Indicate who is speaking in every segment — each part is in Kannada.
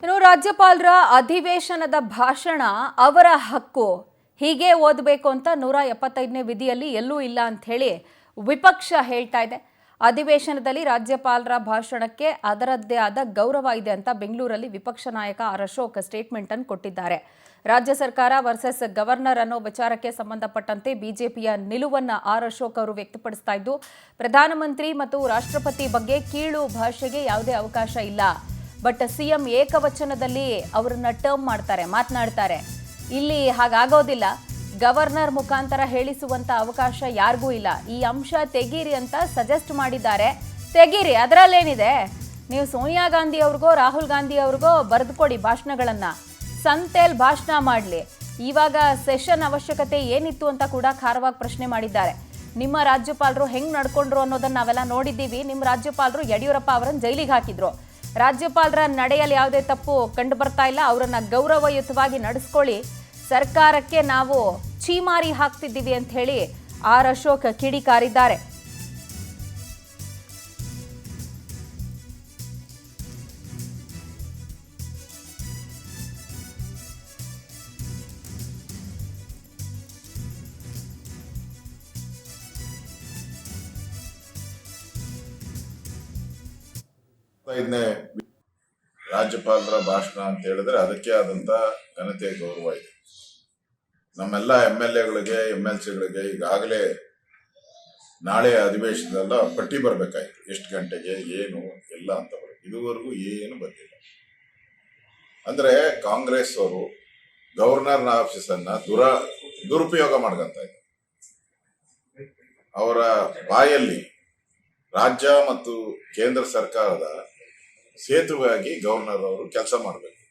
Speaker 1: ಇನ್ನು ರಾಜ್ಯಪಾಲರ ಅಧಿವೇಶನದ ಭಾಷಣ ಅವರ ಹಕ್ಕು, ಹೀಗೆ ಓದಬೇಕು ಅಂತ 175ನೇ ವಿಧಿಯಲ್ಲಿ ಎಲ್ಲೂ ಇಲ್ಲ ಅಂತ ಹೇಳಿ ವಿಪಕ್ಷ ಹೇಳ್ತಾ ಇದೆ. ಅಧಿವೇಶನದಲ್ಲಿ ರಾಜ್ಯಪಾಲರ ಭಾಷಣಕ್ಕೆ ಅದರದ್ದೇ ಆದ ಗೌರವ ಇದೆ ಅಂತ ಬೆಂಗಳೂರಲ್ಲಿ ವಿಪಕ್ಷ ನಾಯಕ ಆರ್ ಅಶೋಕ್ ಸ್ಟೇಟ್ಮೆಂಟ್ ಅನ್ನು ಕೊಟ್ಟಿದ್ದಾರೆ. ರಾಜ್ಯ ಸರ್ಕಾರ ವರ್ಸಸ್ ಗವರ್ನರ್ ಅನ್ನೋ ವಿಚಾರಕ್ಕೆ ಸಂಬಂಧಪಟ್ಟಂತೆ ಬಿಜೆಪಿಯ ನಿಲುವನ್ನು ಆರ್ ಅಶೋಕ್ ಅವರು ವ್ಯಕ್ತಪಡಿಸ್ತಾ ಇದ್ದು, ಪ್ರಧಾನಮಂತ್ರಿ ಮತ್ತು ರಾಷ್ಟ್ರಪತಿ ಬಗ್ಗೆ ಕೀಳು ಭಾಷೆಗೆ ಯಾವುದೇ ಅವಕಾಶ ಇಲ್ಲ. ಬಟ್ ಸಿಎಂ ಏಕವಚನದಲ್ಲಿ ಅವರನ್ನ ಟರ್ಮ್ ಮಾಡ್ತಾರೆ, ಮಾತನಾಡ್ತಾರೆ. ಇಲ್ಲಿ ಹಾಗಾಗೋದಿಲ್ಲ. ಗವರ್ನರ್ ಮುಖಾಂತರ ಹೇಳಿಸುವಂತ ಅವಕಾಶ ಯಾರಿಗೂ ಇಲ್ಲ. ಈ ಅಂಶ ತೆಗೀರಿ ಅಂತ ಸಜೆಸ್ಟ್ ಮಾಡಿದ್ದಾರೆ. ತೆಗೀರಿ, ಅದರಲ್ಲೇನಿದೆ. ನೀವು ಸೋನಿಯಾ ಗಾಂಧಿ ಅವ್ರಿಗೋ ರಾಹುಲ್ ಗಾಂಧಿ ಅವ್ರಿಗೋ ಬರೆದುಕೊಡಿ ಭಾಷಣಗಳನ್ನ, ಸಂತೆಯಲ್ಲಿ ಭಾಷಣ ಮಾಡಲಿ. ಇವಾಗ ಸೆಷನ್ ಅವಶ್ಯಕತೆ ಏನಿತ್ತು ಅಂತ ಕೂಡ ಖಾರವಾಗಿ ಪ್ರಶ್ನೆ ಮಾಡಿದ್ದಾರೆ. ನಿಮ್ಮ ರಾಜ್ಯಪಾಲರು ಹೆಂಗ್ ನಡ್ಕೊಂಡ್ರು ಅನ್ನೋದನ್ನ ನಾವೆಲ್ಲ ನೋಡಿದ್ದೀವಿ. ನಿಮ್ಮ ರಾಜ್ಯಪಾಲರು ಯಡಿಯೂರಪ್ಪ ಅವರನ್ನು ಜೈಲಿಗೆ ಹಾಕಿದ್ರು. ರಾಜ್ಯಪಾಲರ ನಡೆಯಲ್ಲಿ ಯಾವುದೇ ತಪ್ಪು ಕಂಡು ಬರ್ತಾ ಇಲ್ಲ. ಅವರನ್ನ ಗೌರವಯುತವಾಗಿ ನಡೆಸ್ಕೊಳ್ಳಿ. ಸರ್ಕಾರಕ್ಕೆ ನಾವು ಛೀಮಾರಿ ಹಾಕ್ತಿದ್ದೀವಿ ಅಂತ ಹೇಳಿ ಆರ್ ಅಶೋಕ್ ಕಿಡಿಕಾರಿದ್ದಾರೆ.
Speaker 2: ರಾಜ್ಯಪಾಲರ ಭಾಷಣ ಅಂತ ಹೇಳಿದ್ರೆ ಅದಕ್ಕೆ ಆದಂತ ಘನತೆ ಗೌರವ ಇದೆ. ನಮ್ಮೆಲ್ಲ MLAಗಳಿಗೆ MLCಗಳಿಗೆ ಈಗಾಗಲೇ ನಾಳೆ ಅಧಿವೇಶನದಲ್ಲ ಪಟ್ಟಿ ಬರಬೇಕಾಯ್ತು, ಎಷ್ಟು ಗಂಟೆಗೆ ಏನು ಎಲ್ಲ ಅಂತ. ಇದುವರೆಗೂ ಏನು ಬಂದಿಲ್ಲ. ಅಂದ್ರೆ ಕಾಂಗ್ರೆಸ್ ಅವರು ಗವರ್ನರ್ ಆಫೀಸನ್ನ ದುರುಪಯೋಗ ಮಾಡ್ಕೊಂತ ಇದ್ದಾರೆ. ಅವರ ಬಾಯಲ್ಲಿ ರಾಜ್ಯ ಮತ್ತು ಕೇಂದ್ರ ಸರ್ಕಾರದ ಸೇತುವೆಯಾಗಿ ಗವರ್ನರ್ ಅವರು ಕೆಲಸ ಮಾಡಬೇಕು.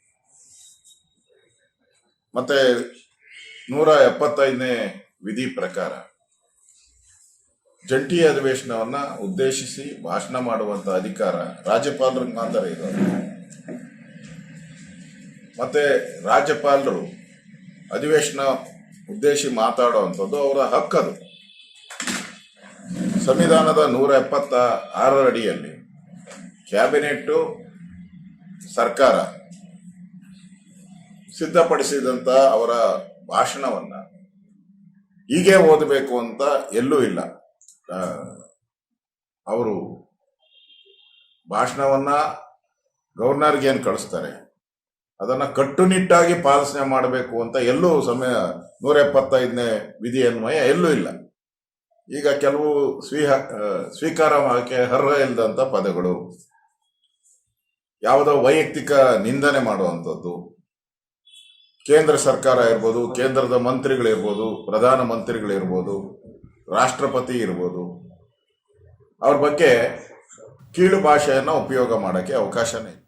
Speaker 2: ಮತ್ತೆ 175ನೇ ವಿಧಿ ಪ್ರಕಾರ ಜಂಟಿ ಅಧಿವೇಶನವನ್ನ ಉದ್ದೇಶಿಸಿ ಭಾಷಣ ಮಾಡುವಂತ ಅಧಿಕಾರ ರಾಜ್ಯಪಾಲರಿಗೆ ಮಾತ್ರ ಇರೋದು. ಮತ್ತೆ ರಾಜ್ಯಪಾಲರು ಅಧಿವೇಶನ ಉದ್ದೇಶಿ ಮಾತಾಡುವಂಥದ್ದು ಅವರ ಹಕ್ಕದು. ಸಂವಿಧಾನದ 176 ಅಡಿಯಲ್ಲಿ ಕ್ಯಾಬಿನೆಟ್ ಸರ್ಕಾರ ಸಿದ್ಧಪಡಿಸಿದಂತ ಅವರ ಭಾಷಣವನ್ನ ಹೀಗೆ ಓದಬೇಕು ಅಂತ ಎಲ್ಲೂ ಇಲ್ಲ. ಅವರು ಭಾಷಣವನ್ನ ಗವರ್ನರ್ಗೆ ಏನು ಕಳಿಸ್ತಾರೆ ಅದನ್ನ ಕಟ್ಟುನಿಟ್ಟಾಗಿ ಪಾಲನೆ ಮಾಡಬೇಕು ಅಂತ ಎಲ್ಲೂ 175ನೇ ವಿಧಿ ಅನ್ವಯ ಎಲ್ಲೂ ಇಲ್ಲ. ಈಗ ಕೆಲವು ಸ್ವೀಕಾರ ಮಾಡಕ್ಕೆ ಅರ್ಹ ಇಲ್ಲದಂತ ಪದಗಳು, ಯಾವುದೋ ವೈಯಕ್ತಿಕ ನಿಂದನೆ ಮಾಡುವಂಥದ್ದು, ಕೇಂದ್ರ ಸರ್ಕಾರ ಇರ್ಬೋದು, ಕೇಂದ್ರದ ಮಂತ್ರಿಗಳಿರ್ಬೋದು, ಪ್ರಧಾನ ಮಂತ್ರಿಗಳಿರ್ಬೋದು, ರಾಷ್ಟ್ರಪತಿ ಇರ್ಬೋದು, ಅವ್ರ ಬಗ್ಗೆ ಕೀಳು ಭಾಷೆಯನ್ನು ಉಪಯೋಗ ಮಾಡೋಕ್ಕೆ ಅವಕಾಶನೇ ಇಲ್ಲ.